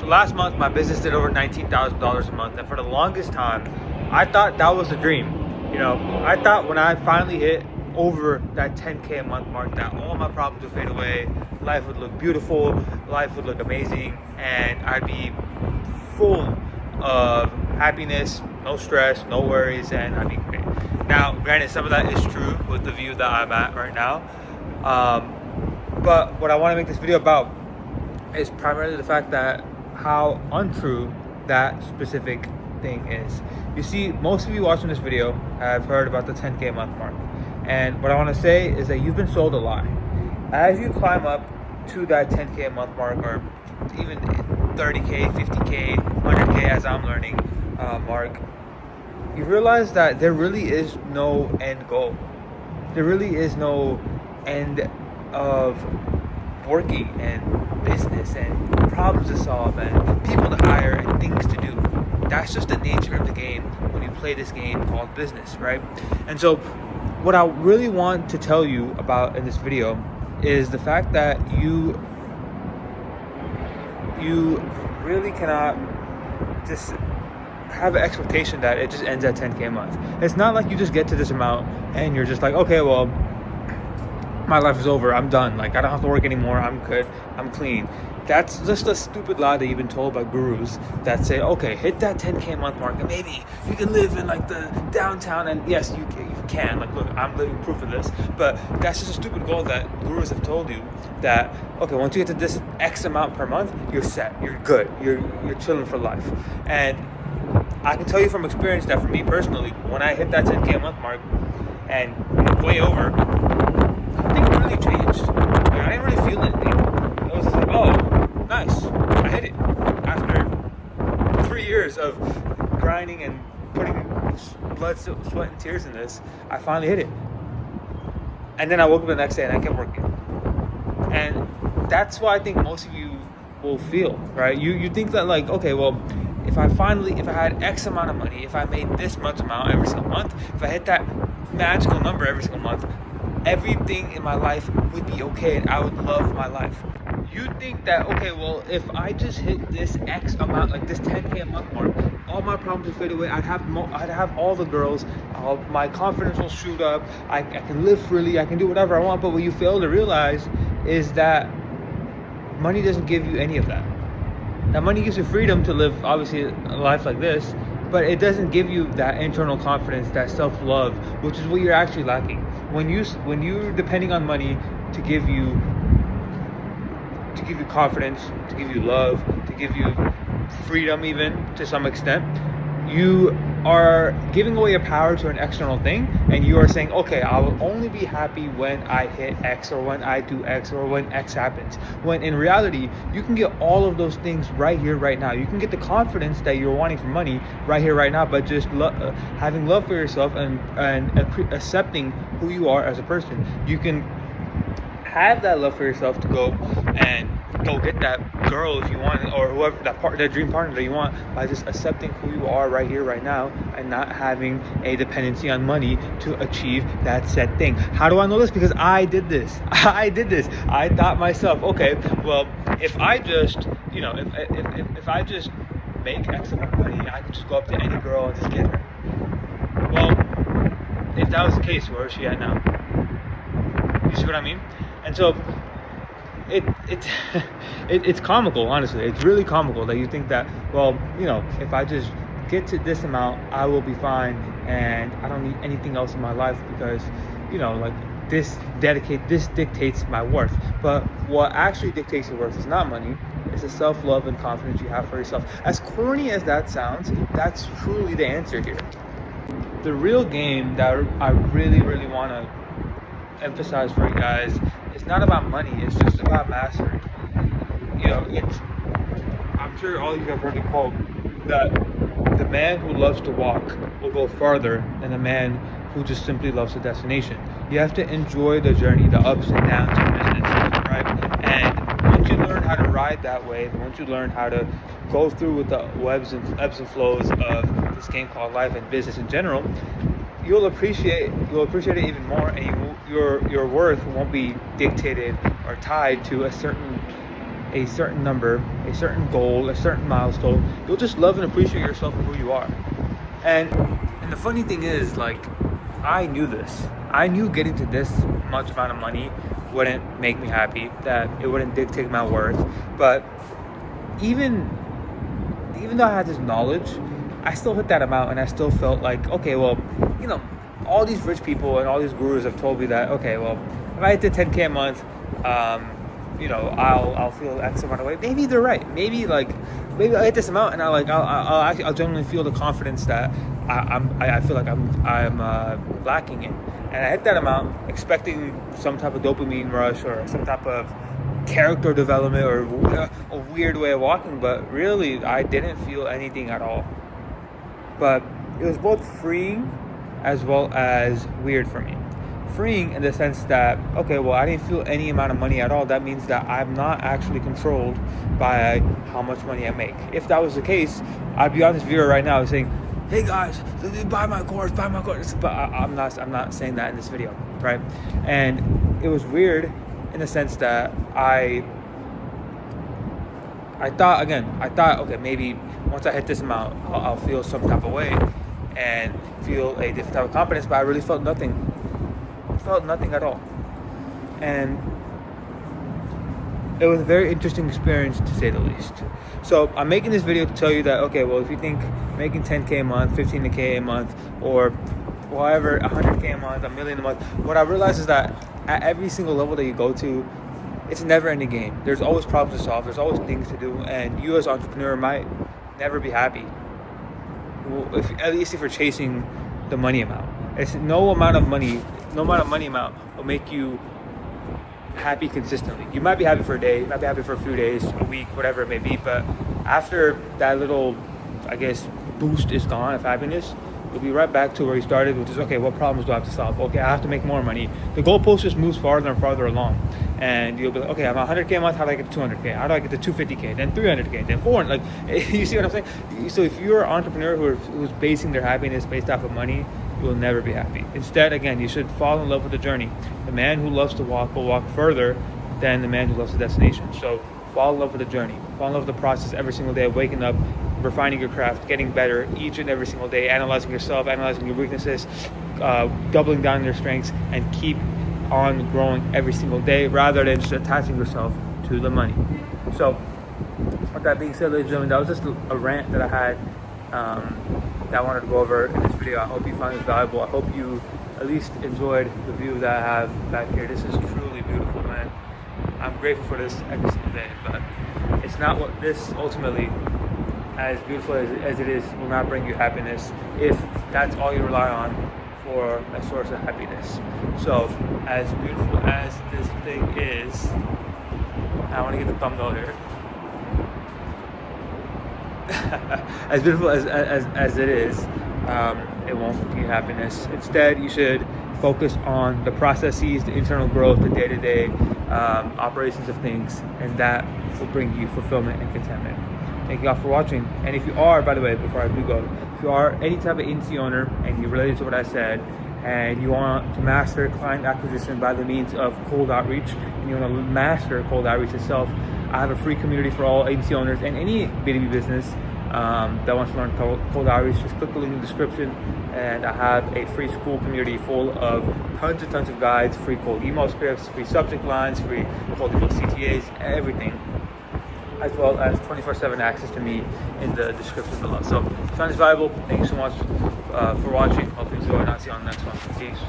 So last month, my business did over $19,000 a month, and for the longest time, I thought that was the dream. You know, I thought when I finally hit over that 10K a month mark, that all my problems would fade away, life would look beautiful, life would look amazing, and I'd be full of happiness, no stress, no worries, and I'd be great. Now, granted, some of that is true with the view that I'm at right now, but what I want to make this video about is primarily the fact that how untrue that specific thing is. You see, most of you watching this video have heard about the 10K a month mark, and what I want to say is that you've been sold a lie. As you climb up to that 10K a month mark, or even 30K, 50K, 100K, as I'm learning, mark, you realize that there really is no end goal. There really is no end of working and business and problems to solve and people to hire and things to do. That's just the nature of the game when you play this game called business, right? And so what I really want to tell you about in this video is the fact that you really cannot just have an expectation that it just ends at 10K a month. It's not like you just get to this amount and you're just like, okay, well, my life is over, I'm done, like I don't have to work anymore, I'm good, I'm clean. That's just a stupid lie that you've been told by gurus that say, okay, hit that 10K a month mark and maybe you can live in like the downtown. And yes, you can. Like, look, I'm living proof of this. But that's just a stupid goal that gurus have told you that, okay, once you get to this X amount per month, you're set, you're good, you're chilling for life. And I can tell you from experience that for me personally, when I hit that 10K a month mark and way over, things really changed. Like, I didn't really feel anything. It was just like, oh, nice, I hit it. After 3 years of grinding and putting blood, sweat, and tears in this, I finally hit it. And then I woke up the next day and I kept working. And that's why I think most of you will feel, right? You think that, like, okay, well, if I had X amount of money, if I made this much amount every single month, if I hit that magical number every single month, everything in my life would be okay and I would love my life. You think that, okay, well, if I just hit this X amount, like this 10K a month mark, all my problems would fade away. I'd have all the girls, my confidence will shoot up, I can live freely, I can do whatever I want. But what you fail to realize is that money doesn't give you any of that. Now, money gives you freedom to live, obviously, a life like this, but it doesn't give you that internal confidence, that self-love, which is what you're actually lacking. When you're depending on money to give you confidence, to give you love, to give you freedom, even to some extent, you are giving away your power to an external thing, and you are saying, okay, I will only be happy when I hit X, or when I do X, or when X happens. When in reality, you can get all of those things right here, right now. You can get the confidence that you're wanting from money right here, right now, by just having love for yourself and accepting who you are as a person. You can have that love for yourself to go get that girl if you want, or whoever, that dream partner that you want, by just accepting who you are right here, right now, and not having a dependency on money to achieve that said thing. How do I know this? Because I did this. I thought myself, okay, well, if I just, if I just make X amount of money, I could just go up to any girl and just get her. Well, if that was the case, where is she at now? You see what I mean? And so it's comical, honestly. It's really comical that you think that, well, if I just get to this amount, I will be fine, and I don't need anything else in my life because, this dictates my worth. But what actually dictates your worth is not money. It's the self-love and confidence you have for yourself. As corny as that sounds, that's truly the answer here. The real game that I really, really want to emphasize for you guys, it's not about money, it's just about mastery. I'm sure all of you have heard the quote that the man who loves to walk will go farther than the man who just simply loves the destination. You have to enjoy the journey, the ups and downs of business, right? And once you learn how to ride that wave, once you learn how to go through with the ebbs and flows of this game called life and business in general, you'll appreciate it even more, and your worth won't be dictated or tied to a certain a certain number, a certain goal, a certain milestone, you'll just love and appreciate yourself and who you are. And the funny thing is, like, I knew this. I knew getting to this much amount of money wouldn't make me happy, that it wouldn't dictate my worth. But even though I had this knowledge, I still hit that amount, and I still felt like, okay, well, all these rich people and all these gurus have told me that, okay, well, if I hit the 10K a month, I'll feel X amount of way. Maybe they're right. Maybe I hit this amount, and I'll genuinely feel the confidence that I feel like I'm lacking in. And I hit that amount expecting some type of dopamine rush or some type of character development or a weird way of walking, but really I didn't feel anything at all. But it was both freeing as well as weird for me. Freeing in the sense that, okay, well, I didn't feel any amount of money at all. That means that I'm not actually controlled by how much money I make. If that was the case, I'd be on this video right now saying, hey guys, buy my course. But I'm not saying that in this video, right? And it was weird in the sense that I thought, okay, maybe once I hit this amount, I'll feel some type of way and feel a different type of confidence, but I really felt nothing. Felt nothing at all. And it was a very interesting experience, to say the least. So I'm making this video to tell you that, okay, well, if you think making 10K a month, 15K a month, or whatever, 100K a month, $1 million a month, what I realized is that at every single level that you go to, it's a never-ending game. There's always problems to solve. There's always things to do, and you as an entrepreneur might never be happy. At least if you're chasing the money amount. It's no amount of money amount will make you happy consistently. You might be happy for a day, you might be happy for a few days, a week, whatever it may be, but after that little, I guess, boost is gone of happiness, you'll be right back to where you started, which is, okay, what problems do I have to solve? Okay, I have to make more money. The goalpost just moves farther and farther along, and you'll be like, okay, I'm 100K a month, how do I get to 200K? How do I get to 250K? Then 300K, then 400, you see what I'm saying? So if you're an entrepreneur who's basing their happiness based off of money, you will never be happy. Instead, again, you should fall in love with the journey. The man who loves to walk will walk further than the man who loves the destination. So fall in love with the journey. Fall in love with the process every single day of waking up, refining your craft, getting better each and every single day, analyzing yourself, analyzing your weaknesses, doubling down on your strengths, and keep on growing every single day rather than just attaching yourself to the money. So with that being said, ladies and gentlemen, that was just a rant that I had that I wanted to go over in this video. I hope you found this valuable. I hope you at least enjoyed the view that I have back here. This is truly beautiful, man. I'm grateful for this every single day, but it's not what this ultimately, as beautiful as it is, will not bring you happiness if that's all you rely on for a source of happiness. So as beautiful as this thing is, I want to get the thumbnail here. As beautiful as it is, it won't bring you happiness. Instead, you should focus on the processes, the internal growth, the day-to-day operations of things, and that will bring you fulfillment and contentment. Thank you all for watching. And if you are, by the way, before I do go, if you are any type of agency owner and you related to what I said, and you want to master client acquisition by the means of cold outreach, and you want to master cold outreach itself, I have a free community for all agency owners and any B2B business that wants to learn cold outreach. Just click the link in the description, and I have a free school community full of tons and tons of guides, free cold email scripts, free subject lines, free cold email CTAs, everything, as well as 24/7 access to me in the description below. So if you found this valuable, thank you so much for watching. Hope you enjoy, and I'll see you on the next one. Peace.